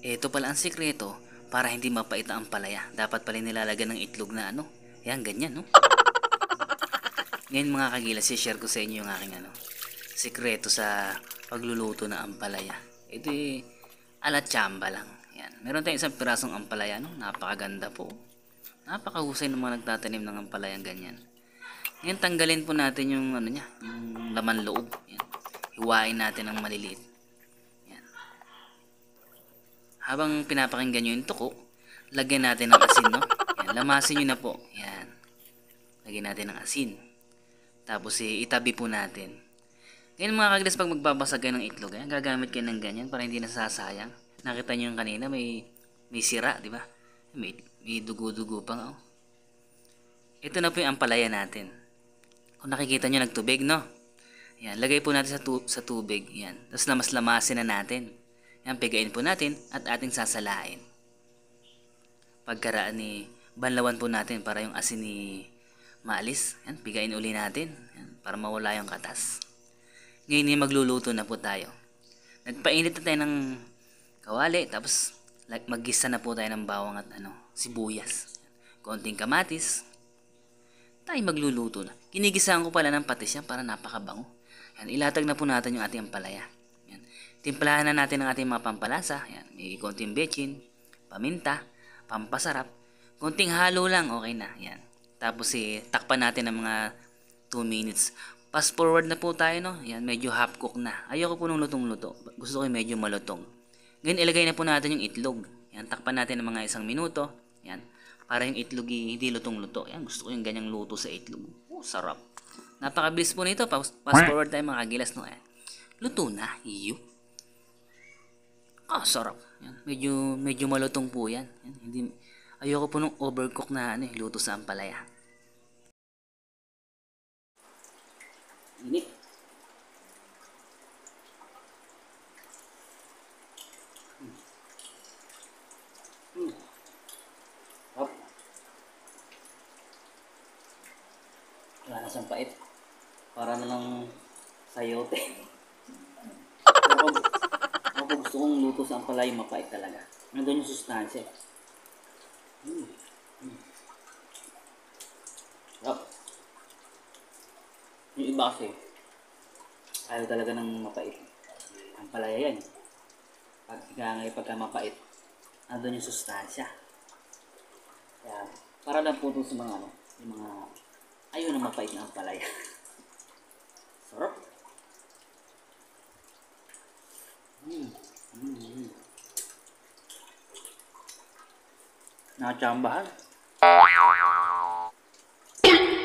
Ito pala ang sikreto para hindi mapait ang ampalaya. Dapat pala nilalagyan ng itlog na ano. Yan, ganyan, no? Ngayon mga kagilas, share ko sa inyo yung aking sikreto sa pagluluto ng ampalaya. Ito ala tsamba lang. Yan. Meron tayong isang pirasong ampalaya, no? Napakaganda po. Napakahusay ng mga nagtatanim ng ampalayang ganyan. Ngayon tanggalin po natin yung niya, yung laman loob. Yan. Hiwain natin ng maliliit. Yan. Habang pinapakinggan nyo yung tuko, lagyan natin ng asin, no? Yan. Lamasin nyo na po. Yan. Lagyan natin ng asin. Tapos itabi po natin. Ngayon mga kagilas, pag magbabasag kayo ng itlog, gagamit kayo ng ganyan para hindi nasasayang. Nakita nyo yung kanina, may sira, di ba? May dugo-dugo pa nga. Oh. Ito na po yung ampalaya natin. Kung nakikita nyo nagtubig, no? Yan, lagay po natin sa tubig. Yan. Tapos lamas-lamasin na natin. Yan, pigain po natin at ating sasalain. Pagkaraan banlawan po natin para yung asin maalis. Yan, pigain uli natin. Yan, para mawala yung katas. Ngayon magluluto na po tayo. Nagpainit na tayo ng kawali. Tapos maggisa na po tayo ng bawang at sibuyas. Konting kamatis. Tayo magluluto na. Ginigisahan ko pala ng patis yan para napakabango. Yan, ilatag na po natin yung ating ampalaya. Yan. Timplahan na natin ang ating mga pampalasa. Yan. May konting bechin, paminta, pampasarap. Konting halo lang, okay na. Yan. Tapos takpan natin ng mga 2 minutes. Fast forward na po tayo, no? Yan, medyo half cook na. Ayoko po nung lutong-luto. Gusto ko yung medyo malutong. Ngayon ilagay na po natin yung itlog. Yan, takpan natin ng mga 1 minuto. Yan. Para yung itlog hindi lutong-luto. Yan, gusto ko yung ganyang luto sa itlog. Oh, sarap. Napakabilis po nito. Fast forward tayo mga kagilas, no? Luto na. Iyo. Sarap. Yan. Medyo malutong po yan. Yan. Ayoko po nung overcook na luto sa ampalaya. Init. Wala na siyang pait. Para na lang sayote. Ako gusto kong luto sa ampalaya mapait talaga. Nandun yung sustansya. Yung iba kasi, ayaw talaga ng mapait. Ampalaya yan. Pagka mapait, nandun yung sustansya. Kaya, para lang po sa mga yung mga ayaw na mapait na ampalaya. Sarap. Nakachambahan.